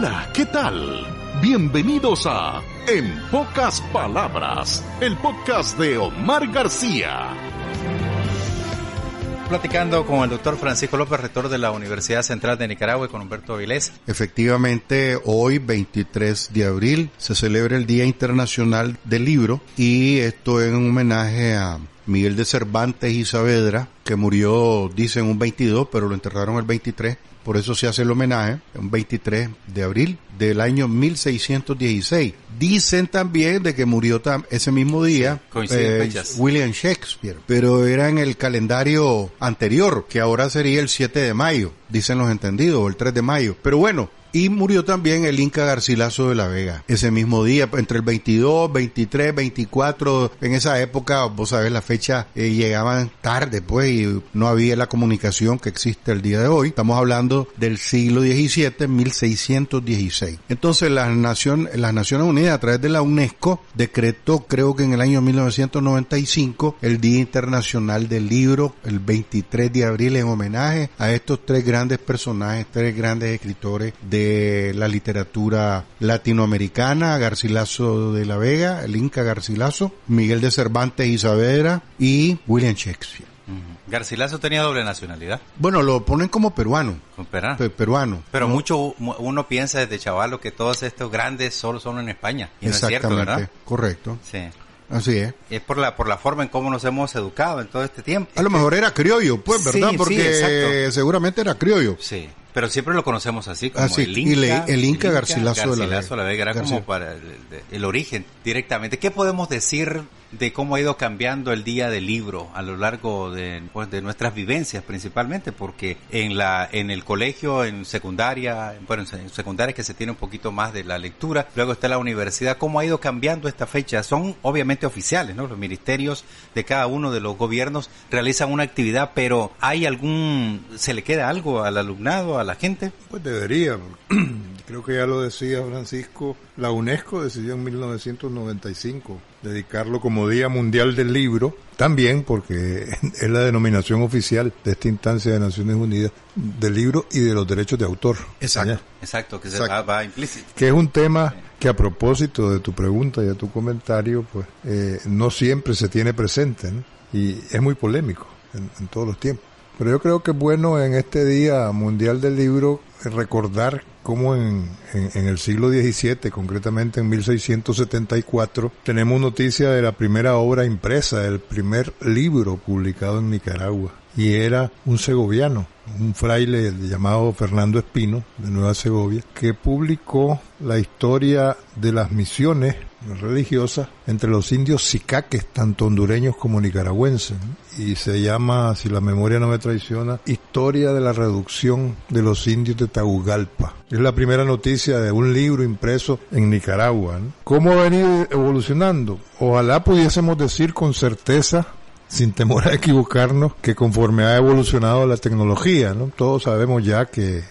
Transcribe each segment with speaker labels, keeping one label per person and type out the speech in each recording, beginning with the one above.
Speaker 1: Hola, ¿qué tal? Bienvenidos a En Pocas Palabras, el podcast de Omar García.
Speaker 2: Platicando con el doctor Francisco López, rector de la Universidad Central de Nicaragua, y con Humberto Avilés.
Speaker 3: Efectivamente, hoy, 23 de abril, se celebra el Día Internacional del Libro, y esto en homenaje a Miguel de Cervantes y Saavedra, que murió, dicen, un 22, pero lo enterraron el 23. Por eso se hace el homenaje, un 23 de abril del año 1616. Dicen también de que murió ese mismo día William Shakespeare, pero era en el calendario anterior, que ahora sería el 7 de mayo, dicen los entendidos, o el 3 de mayo. Pero bueno, y murió también el Inca Garcilaso de la Vega, ese mismo día, entre el 22, 23, 24, en esa época, vos sabés, las fechas llegaban tarde, pues, y no había la comunicación que existe el día de hoy. Estamos hablando del siglo XVII, 1616. Entonces, las Naciones Unidas, a través de la UNESCO, decretó, creo que en el año 1995, el Día Internacional del Libro, el 23 de abril, en homenaje a estos tres grandes personajes, tres grandes escritores de la literatura latinoamericana: Garcilaso de la Vega, el Inca Garcilaso, Miguel de Cervantes y Saavedra y William Shakespeare.
Speaker 2: Garcilaso tenía doble nacionalidad.
Speaker 3: Bueno, lo ponen como peruano. Peruano.
Speaker 2: Pero mucho uno piensa desde chavalo que todos estos grandes solo son en España. Y no es cierto, ¿verdad?
Speaker 3: Correcto.
Speaker 2: Sí.
Speaker 3: Así es.
Speaker 2: Es por la forma en cómo nos hemos educado en todo este tiempo.
Speaker 3: A lo mejor era criollo, pues, ¿verdad?
Speaker 2: Sí,
Speaker 3: porque seguramente era criollo.
Speaker 2: Sí. Pero siempre lo conocemos así, como
Speaker 3: el Inca Garcilaso de la
Speaker 2: Vega era como para el origen directamente. ¿Qué podemos decir de cómo ha ido cambiando el Día del Libro a lo largo de nuestras vivencias, principalmente? Porque en el colegio, en secundaria es que se tiene un poquito más de la lectura, luego está la universidad. ¿Cómo ha ido cambiando esta fecha? Son obviamente oficiales, ¿no? Los ministerios de cada uno de los gobiernos realizan una actividad, pero ¿se le queda algo al alumnado, a la gente?
Speaker 4: Pues debería. Creo que ya lo decía Francisco, la UNESCO decidió en 1995 dedicarlo como Día Mundial del Libro, también porque es la denominación oficial de esta instancia de Naciones Unidas del libro y de los derechos de autor.
Speaker 2: Exacto, que va implícito.
Speaker 4: Que es un tema que, a propósito de tu pregunta y de tu comentario, pues no siempre se tiene presente, ¿no? Y es muy polémico en todos los tiempos. Pero yo creo que es bueno en este Día Mundial del Libro recordar cómo en el siglo XVII, concretamente en 1674, tenemos noticia de la primera obra impresa, el primer libro publicado en Nicaragua. Y era un segoviano, un fraile llamado Fernando Espino, de Nueva Segovia, que publicó la historia de las misiones religiosas entre los indios sicaques, tanto hondureños como nicaragüenses, ¿no? Y se llama, si la memoria no me traiciona, Historia de la Reducción de los Indios de Tagugalpa. Es la primera noticia de un libro impreso en Nicaragua, ¿no? ¿Cómo ha venido evolucionando? Ojalá pudiésemos decir con certeza, sin temor a equivocarnos, que conforme ha evolucionado la tecnología, ¿no? Todos sabemos ya que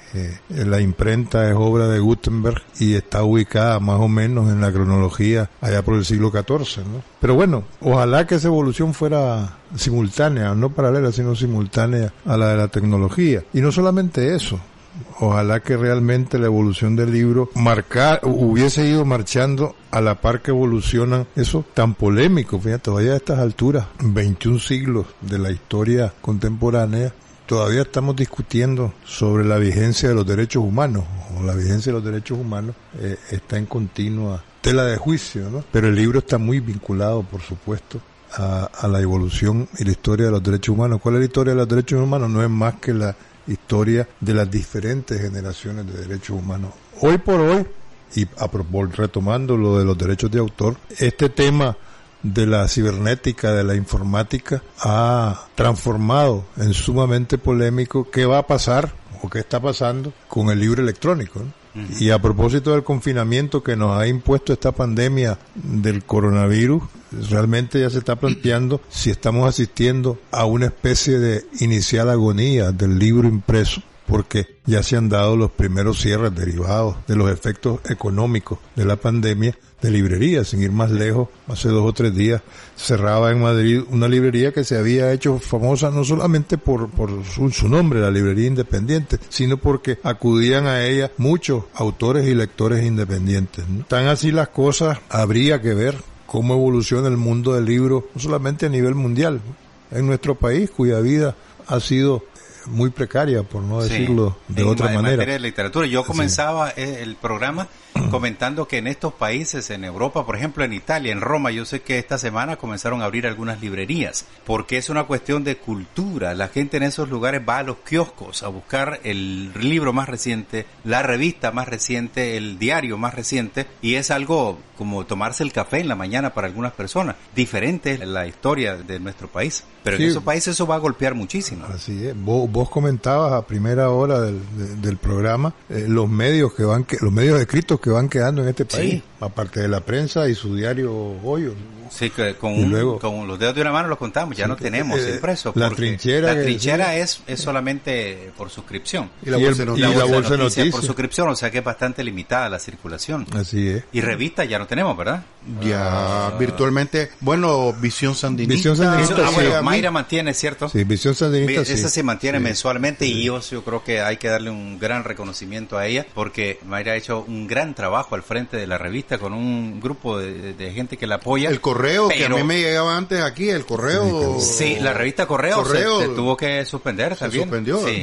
Speaker 4: la imprenta es obra de Gutenberg y está ubicada más o menos en la cronología allá por el siglo XIV, ¿no? Pero bueno, ojalá que esa evolución fuera simultánea, no paralela, sino simultánea a la de la tecnología. Y no solamente eso, ojalá que realmente la evolución del libro hubiese ido marchando a la par que evolucionan eso tan polémico. Fíjate, todavía a estas alturas, 21 siglos de la historia contemporánea, todavía estamos discutiendo sobre la vigencia de los derechos humanos, o la vigencia de los derechos humanos está en continua tela de juicio, ¿no? Pero el libro está muy vinculado, por supuesto, a la evolución y la historia de los derechos humanos. ¿Cuál es la historia de los derechos humanos? No es más que la historia de las diferentes generaciones de derechos humanos. Hoy por hoy, y retomando lo de los derechos de autor, este tema de la cibernética, de la informática, ha transformado en sumamente polémico qué va a pasar o qué está pasando con el libro electrónico, ¿no? Y a propósito del confinamiento que nos ha impuesto esta pandemia del coronavirus, realmente ya se está planteando si estamos asistiendo a una especie de inicial agonía del libro impreso, porque ya se han dado los primeros cierres derivados de los efectos económicos de la pandemia de librerías. Sin ir más lejos, hace 2 o 3 días cerraba en Madrid una librería que se había hecho famosa no solamente por su nombre, la Librería Independiente, sino porque acudían a ella muchos autores y lectores independientes, ¿no? Tan así las cosas, habría que ver cómo evoluciona el mundo del libro, no solamente a nivel mundial, en nuestro país, cuya vida ha sido muy precaria, por no decirlo de otra manera.
Speaker 2: En materia de literatura, yo comenzaba el programa comentando que en estos países, en Europa, por ejemplo en Italia, en Roma, yo sé que esta semana comenzaron a abrir algunas librerías, porque es una cuestión de cultura. La gente en esos lugares va a los kioscos a buscar el libro más reciente, la revista más reciente, el diario más reciente, y es algo como tomarse el café en la mañana para algunas personas. Diferente es la historia de nuestro país, pero en esos países eso va a golpear muchísimo.
Speaker 4: Así es. Vos comentabas a primera hora del programa los medios escritos que van quedando en este país, aparte de la prensa y su diario Hoyo.
Speaker 2: Sí, que con los dedos de una mano los contamos, ya no tenemos impresos.
Speaker 4: La trinchera
Speaker 2: es solamente por suscripción.
Speaker 4: Y la bolsa de noticias
Speaker 2: por suscripción, o sea que es bastante limitada la circulación.
Speaker 4: Así es.
Speaker 2: Y revistas ya no tenemos, ¿verdad?
Speaker 3: Ya virtualmente, bueno, Visión Sandinista.
Speaker 2: Bueno, Mayra mantiene, ¿cierto?
Speaker 4: Sí, Visión Sandinista.
Speaker 2: Esa se mantiene mensualmente y yo creo que hay que darle un gran reconocimiento a ella, porque Mayra ha hecho un gran trabajo al frente de la revista con un grupo de gente que la apoya.
Speaker 3: El correo, que a mí me llegaba antes aquí, el correo.
Speaker 2: Sí, la revista Correo se tuvo que suspender también.
Speaker 3: Se suspendió.
Speaker 2: Sí,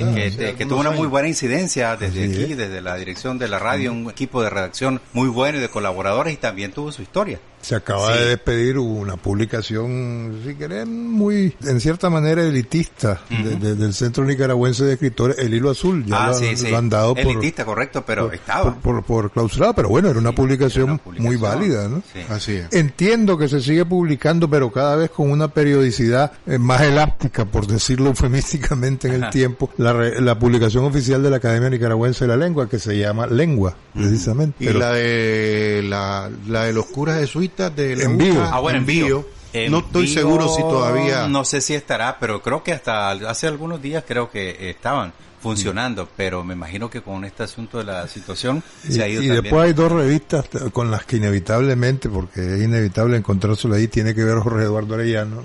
Speaker 2: que tuvo una muy buena incidencia desde aquí, desde la dirección de la radio, un equipo de redacción muy bueno y de colaboradores, y también tuvo su historia.
Speaker 4: Se acaba de despedir una publicación, si querés, muy, en cierta manera, elitista del Centro Nicaragüense de Escritores, El Hilo Azul. Ya lo han dado
Speaker 2: elitista, correcto, pero estaba.
Speaker 4: Por clausurado, pero bueno, era una publicación muy válida, ¿no?
Speaker 2: Sí.
Speaker 3: Así es.
Speaker 4: Entiendo que se sigue publicando, pero cada vez con una periodicidad más elástica, por decirlo eufemísticamente en el tiempo, la publicación oficial de la Academia Nicaragüense de la Lengua, que se llama Lengua, precisamente.
Speaker 3: Y
Speaker 4: pero,
Speaker 3: la de los curas jesuitas de la
Speaker 4: Envío.
Speaker 3: Envío. No estoy seguro si todavía.
Speaker 2: No sé si estará, pero creo que hasta hace algunos días creo que estaban funcionando, pero me imagino que con este asunto de la situación se ha ido también.
Speaker 4: Y después hay 2 revistas con las que inevitablemente, porque es inevitable encontrárselo ahí, tiene que ver Jorge Eduardo Arellano,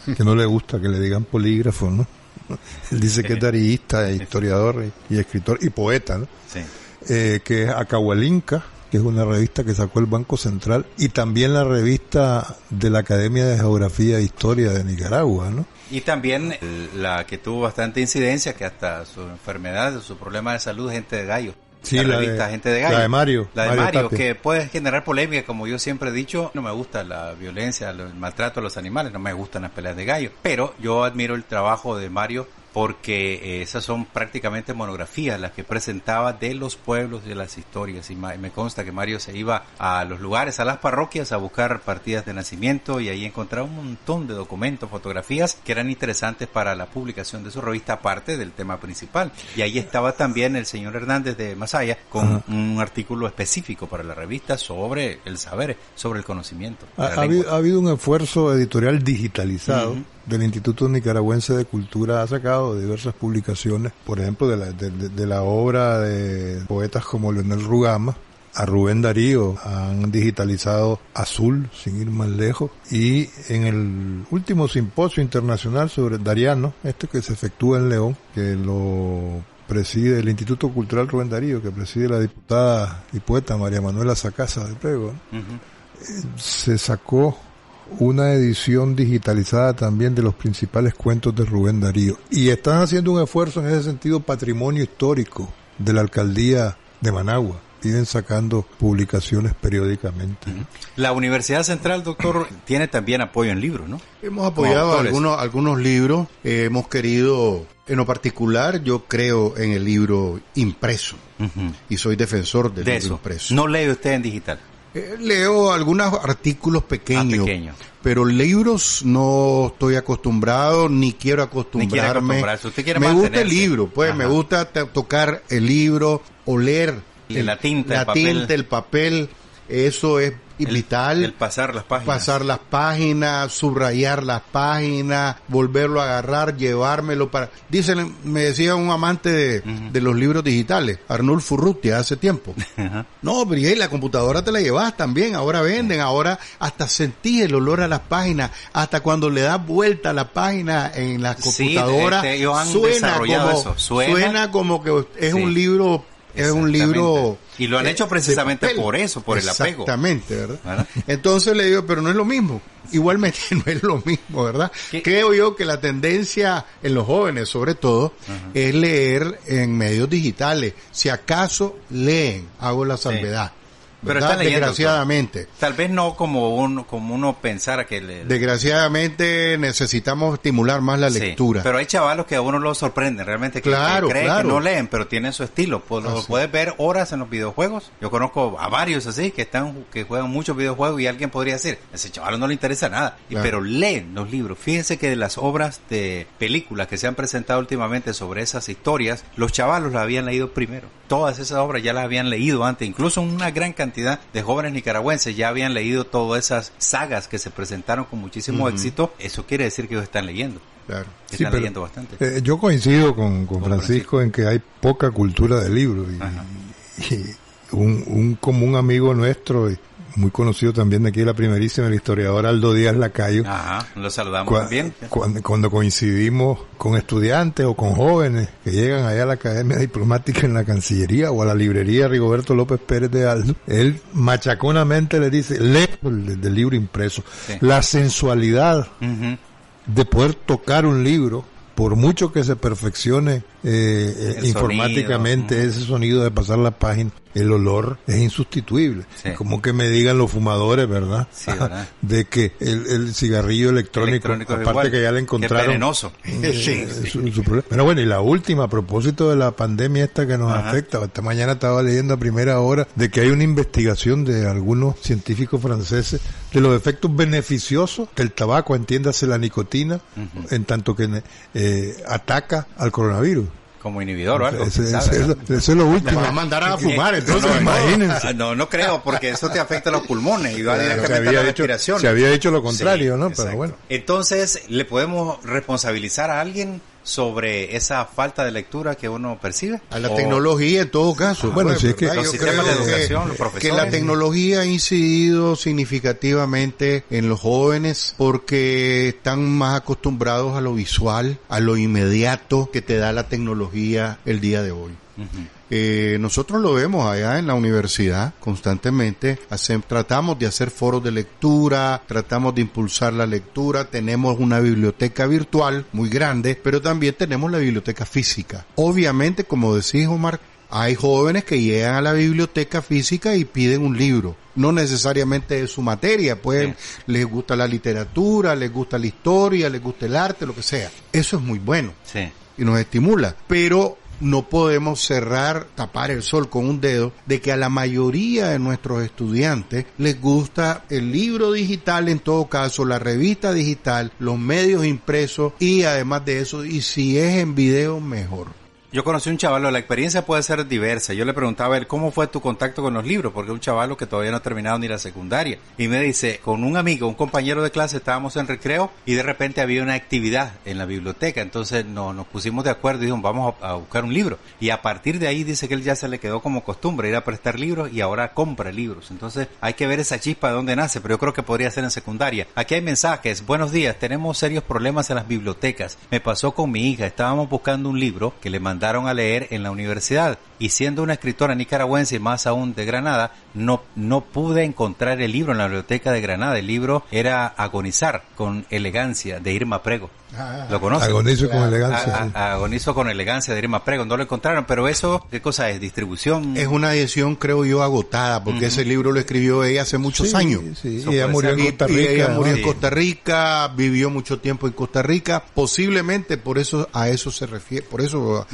Speaker 4: que no le gusta que le digan polígrafo, ¿no? Él dice que es dadaísta, historiador y escritor y poeta, ¿no?
Speaker 2: Sí.
Speaker 4: Que es Acahualinca, que es una revista que sacó el Banco Central, y también la revista de la Academia de Geografía e Historia de Nicaragua, ¿no?
Speaker 2: Y también la que tuvo bastante incidencia, que hasta su enfermedad, su problema de salud, Gente de Gallo.
Speaker 4: Sí, la revista
Speaker 2: Gente de Gallo.
Speaker 4: La de Mario.
Speaker 2: La de Mario, que puede generar polémica, como yo siempre he dicho. No me gusta la violencia, el maltrato a los animales, no me gustan las peleas de gallo. Pero yo admiro el trabajo de Mario, porque esas son prácticamente monografías las que presentaba de los pueblos, de las historias, y me consta que Mario se iba a los lugares, a las parroquias, a buscar partidas de nacimiento, y ahí encontraba un montón de documentos, fotografías que eran interesantes para la publicación de su revista, aparte del tema principal. Y ahí estaba también el señor Hernández de Masaya con un artículo específico para la revista sobre el saber, sobre el conocimiento.
Speaker 4: Ha habido un esfuerzo editorial digitalizado del Instituto Nicaragüense de Cultura. Ha sacado diversas publicaciones, por ejemplo de la obra de poetas como Leonel Rugama, a Rubén Darío, han digitalizado Azul, sin ir más lejos, y en el último simposio internacional sobre Dariano, que se efectúa en León, que lo preside el Instituto Cultural Rubén Darío, que preside la diputada y poeta María Manuela Sacasa de Prego, se sacó una edición digitalizada también de los principales cuentos de Rubén Darío, y están haciendo un esfuerzo en ese sentido, patrimonio histórico de la alcaldía de Managua. Vienen sacando publicaciones periódicamente.
Speaker 2: La Universidad Central, doctor, tiene también apoyo en libros, ¿no?
Speaker 3: Hemos apoyado algunos libros. Hemos querido, en lo particular, yo creo en el libro impreso. Y soy defensor del libro impreso.
Speaker 2: ¿No lee usted en digital?
Speaker 3: Leo algunos artículos pequeños. Pero libros no estoy acostumbrado, ni quiero acostumbrarme. Me gusta el libro, pues me gusta tocar el libro, oler
Speaker 2: la tinta,
Speaker 3: el papel. Eso es y vital.
Speaker 2: El pasar las páginas.
Speaker 3: Pasar las páginas, subrayar las páginas, volverlo a agarrar, llevármelo para... Dicen, me decía un amante de los libros digitales, Arnulfo Urrutia, hace tiempo. No, pero y la computadora te la llevas también, ahora venden, ahora hasta sentí el olor a las páginas, hasta cuando le das vuelta a la página en la computadora,
Speaker 2: ellos han desarrollado eso.
Speaker 3: Suena como que es un libro... Es un libro...
Speaker 2: Y lo han hecho precisamente por eso, por el apego.
Speaker 3: Exactamente, ¿verdad? Entonces le digo, pero no es lo mismo. Igualmente no es lo mismo, ¿verdad? Creo yo que la tendencia en los jóvenes, sobre todo, es leer en medios digitales. Si acaso leen, hago la salvedad.
Speaker 2: Pero están leyendo,
Speaker 3: desgraciadamente.
Speaker 2: Tal vez no como uno pensara que...
Speaker 3: Desgraciadamente necesitamos estimular más la lectura.
Speaker 2: Pero hay chavalos que a uno lo sorprenden, realmente, que creen que no leen, pero tienen su estilo. Lo puedes ver horas en los videojuegos. Yo conozco a varios así, que juegan muchos videojuegos y alguien podría decir, ese chaval no le interesa nada. Pero leen los libros. Fíjense que de las obras de películas que se han presentado últimamente sobre esas historias, los chavalos las habían leído primero. Todas esas obras ya las habían leído antes, incluso una gran cantidad de jóvenes nicaragüenses ya habían leído todas esas sagas que se presentaron con muchísimo éxito. Eso quiere decir que ellos están leyendo.
Speaker 3: Claro.
Speaker 2: Están leyendo bastante.
Speaker 4: Yo coincido con Francisco en que hay poca cultura de libros. Y un común amigo nuestro, muy conocido también de aquí de la primerísima, el historiador Aldo Díaz Lacayo.
Speaker 2: Lo saludamos también.
Speaker 4: Cuando coincidimos con estudiantes o con jóvenes que llegan allá a la Academia Diplomática en la Cancillería o a la librería Rigoberto López Pérez de Aldo, él machaconamente le dice, lee el libro impreso. Sí. La sensualidad de poder tocar un libro, por mucho que se perfeccione informáticamente ese sonido de pasar la página, el olor es insustituible. Sí. Como que me digan los fumadores, ¿verdad? Sí, ¿verdad? De que el cigarrillo electrónico aparte igual, que ya le encontraron...
Speaker 2: Qué venenoso.
Speaker 4: Su problema. Pero bueno, y la última, a propósito de la pandemia esta que nos afecta, esta mañana estaba leyendo a primera hora de que hay una investigación de algunos científicos franceses de los efectos beneficiosos del tabaco, entiéndase la nicotina, en tanto que ataca al coronavirus.
Speaker 2: Como inhibidor o algo.
Speaker 4: Eso es lo último.
Speaker 3: Me van a mandar a fumar, entonces imagínense.
Speaker 2: No creo, porque eso te afecta a los pulmones y va directamente a la respiración.
Speaker 4: Se había dicho lo contrario, ¿no? Exacto. Pero bueno.
Speaker 2: Entonces, ¿le podemos responsabilizar a alguien sobre esa falta de lectura que uno percibe?
Speaker 3: A la tecnología en todo caso.
Speaker 4: Bueno, sí, es que
Speaker 2: los sistemas de educación, los profesores.
Speaker 3: Que la tecnología ha incidido significativamente en los jóvenes porque están más acostumbrados a lo visual, a lo inmediato que te da la tecnología el día de hoy. Nosotros lo vemos allá en la universidad constantemente, tratamos de hacer foros de lectura, tratamos de impulsar la lectura, tenemos una biblioteca virtual muy grande, pero también tenemos la biblioteca física. Obviamente, como decís, Omar, hay jóvenes que llegan a la biblioteca física y piden un libro. No necesariamente es su materia, pues les gusta la literatura, les gusta la historia, les gusta el arte, lo que sea. Eso es muy bueno y nos estimula, pero no podemos tapar el sol con un dedo de que a la mayoría de nuestros estudiantes les gusta el libro digital, en todo caso, la revista digital, los medios impresos y además de eso, y si es en video, mejor.
Speaker 2: Yo conocí un chavalo, la experiencia puede ser diversa. Yo le preguntaba a él, ¿cómo fue tu contacto con los libros? Porque es un chavalo que todavía no ha terminado ni la secundaria. Y me dice, con un amigo, un compañero de clase, estábamos en recreo y de repente había una actividad en la biblioteca. Entonces nos pusimos de acuerdo y dijimos, vamos a buscar un libro. Y a partir de ahí dice que él ya se le quedó como costumbre ir a prestar libros y ahora compra libros. Entonces hay que ver esa chispa de dónde nace, pero yo creo que podría ser en secundaria. Aquí hay mensajes. Buenos días, tenemos serios problemas en las bibliotecas. Me pasó con mi hija, estábamos buscando un libro que le mandaron a leer en la universidad y siendo una escritora nicaragüense y más aún de Granada, no pude encontrar el libro en la biblioteca de Granada. El libro era Agonizar con elegancia de Irma Prego. ¿Lo conoces?
Speaker 4: Agonizo con elegancia.
Speaker 2: Agonizo con elegancia de Irma Prego. No lo encontraron, pero eso, ¿qué cosa es? ¿Distribución?
Speaker 3: Es una edición, creo yo, agotada, porque ese libro lo escribió ella hace muchos años.
Speaker 4: Sí, ella murió en Costa Rica.
Speaker 3: Ella murió en Costa Rica, vivió mucho tiempo en Costa Rica. Posiblemente por eso a eso se refiere, por eso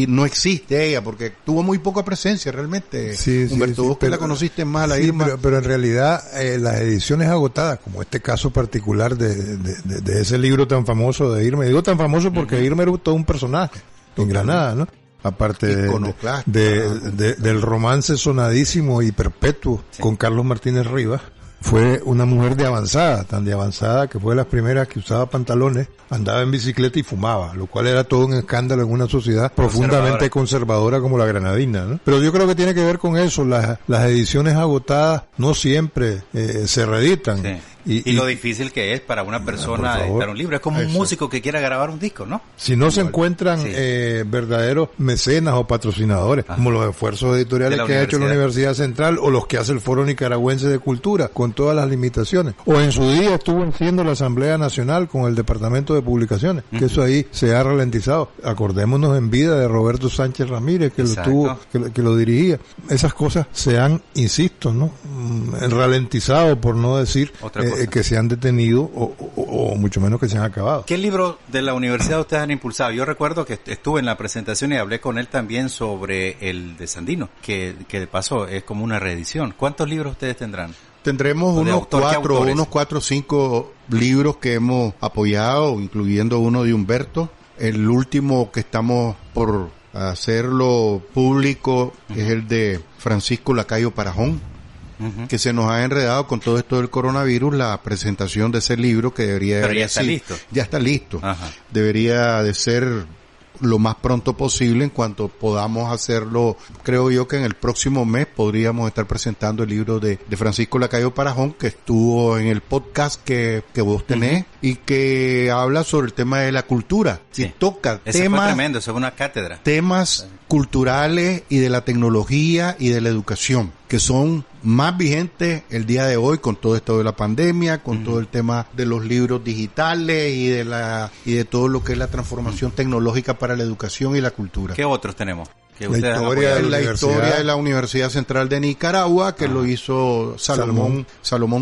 Speaker 3: no existe ella, porque tuvo muy poca presencia realmente. Humberto, vos que la conociste más a la Irma.
Speaker 4: Pero en realidad las ediciones agotadas, como este caso particular de ese libro tan famoso de Irma, digo tan famoso porque Irma era todo un personaje en Granada, ¿no? Aparte del romance sonadísimo y perpetuo con Carlos Martínez Rivas. fue una mujer de avanzada, tan de avanzada que fue de las primeras que usaba pantalones, andaba en bicicleta y fumaba, lo cual era todo un escándalo en una sociedad profundamente conservadora como la granadina, ¿no? Pero yo creo que tiene que ver con eso, las ediciones agotadas no siempre se reeditan.
Speaker 2: Sí. Y lo difícil que es para una persona editar un libro. Es como un músico que quiera grabar un disco, ¿no?
Speaker 4: Si no se encuentran verdaderos mecenas o patrocinadores, como los esfuerzos editoriales que ha hecho la Universidad Central o los que hace el Foro Nicaragüense de Cultura, con todas las limitaciones. O en su día estuvo haciendo la Asamblea Nacional con el Departamento de Publicaciones, que eso ahí se ha ralentizado. Acordémonos en vida de Roberto Sánchez Ramírez, que lo tuvo, que lo dirigía. Esas cosas se han, insisto, ¿no? Ralentizado, por no decir que se han detenido o mucho menos que se han acabado.
Speaker 2: ¿Qué libro de la universidad ustedes han impulsado? Yo recuerdo que estuve en la presentación y hablé con él también sobre el de Sandino, que de paso es como una reedición. ¿Cuántos libros ustedes tendrán?
Speaker 3: Tendremos unos 4 o 5 libros que hemos apoyado, incluyendo uno de Humberto. El último que estamos por hacerlo público es el de Francisco Lacayo Parajón, que se nos ha enredado con todo esto del coronavirus, la presentación de ese libro que debería...
Speaker 2: Pero ya está listo.
Speaker 3: Ya está listo. Debería de ser lo más pronto posible. En cuanto podamos hacerlo, creo yo que en el próximo mes podríamos estar presentando el libro de Francisco Lacayo Parajón, que estuvo en el podcast que vos tenés y que habla sobre el tema de la cultura.
Speaker 2: Sí.
Speaker 3: Y toca
Speaker 2: Ese
Speaker 3: temas...
Speaker 2: fue tremendo, eso es una cátedra.
Speaker 3: Temas culturales y de la tecnología y de la educación, que son más vigentes el día de hoy con todo esto de la pandemia, con todo el tema de los libros digitales y de todo lo que es la transformación tecnológica para la educación y la cultura.
Speaker 2: ¿Qué otros tenemos?
Speaker 3: La historia de la Universidad Central de Nicaragua, que lo hizo Salomón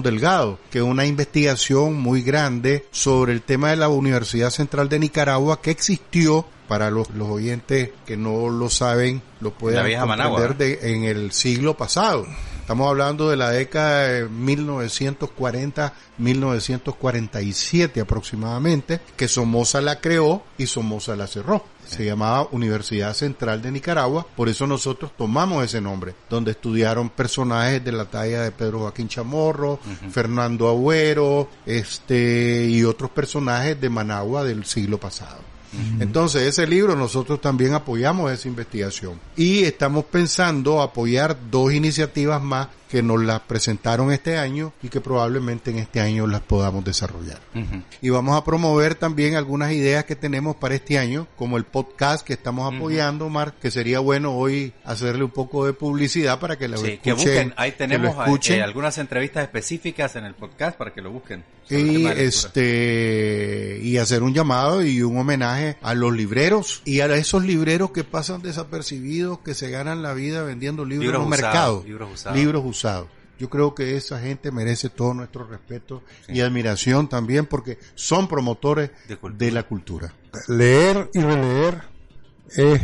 Speaker 3: Delgado, que es una investigación muy grande sobre el tema de la Universidad Central de Nicaragua, que existió, para los oyentes que no lo saben, lo pueden comprender en el siglo pasado. Estamos hablando de la década de 1940-1947 aproximadamente, que Somoza la creó y Somoza la cerró. Se llamaba Universidad Central de Nicaragua, por eso nosotros tomamos ese nombre, donde estudiaron personajes de la talla de Pedro Joaquín Chamorro, Fernando Agüero, y otros personajes de Managua del siglo pasado. Entonces ese libro nosotros también apoyamos esa investigación y estamos pensando apoyar 2 iniciativas más que nos las presentaron este año y que probablemente en este año las podamos desarrollar. Y vamos a promover también algunas ideas que tenemos para este año, como el podcast que estamos apoyando, Omar, que sería bueno hoy hacerle un poco de publicidad para que lo escuchen.
Speaker 2: Que busquen, ahí tenemos algunas entrevistas específicas en el podcast para que lo busquen.
Speaker 3: Y y hacer un llamado y un homenaje a los libreros y a esos libreros que pasan desapercibidos, que se ganan la vida vendiendo libros en los mercados. Libros usados. Yo creo que esa gente merece todo nuestro respeto y admiración también, porque son promotores de la cultura.
Speaker 4: Leer y releer es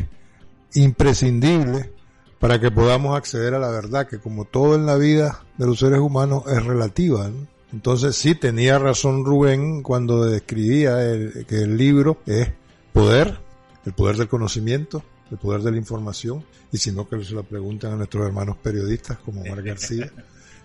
Speaker 4: imprescindible para que podamos acceder a la verdad, que como todo en la vida de los seres humanos es relativa, ¿no? Entonces sí tenía razón Rubén cuando describía que el libro es poder, el poder del conocimiento, el poder de la información, y si no que se lo preguntan a nuestros hermanos periodistas como Omar García.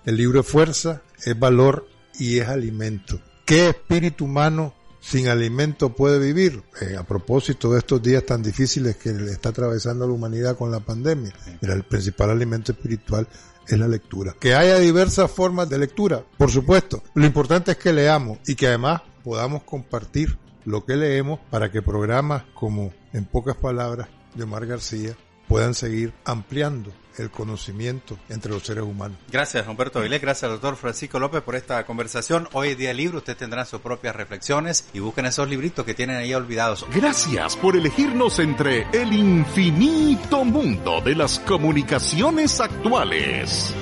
Speaker 4: El libro es fuerza, es valor y es alimento. ¿Qué espíritu humano sin alimento puede vivir? A propósito de estos días tan difíciles que le está atravesando la humanidad con la pandemia, el principal alimento espiritual es la lectura. Que haya diversas formas de lectura, por supuesto. Lo importante es que leamos y que además podamos compartir lo que leemos para que programas como En pocas palabras de Omar García puedan seguir ampliando el conocimiento entre los seres humanos.
Speaker 2: Gracias, Humberto Avilés, gracias al doctor Francisco López por esta conversación. Hoy es Día Libre, ustedes tendrán sus propias reflexiones y busquen esos libritos que tienen ahí olvidados.
Speaker 1: Gracias por elegirnos entre el infinito mundo de las comunicaciones actuales.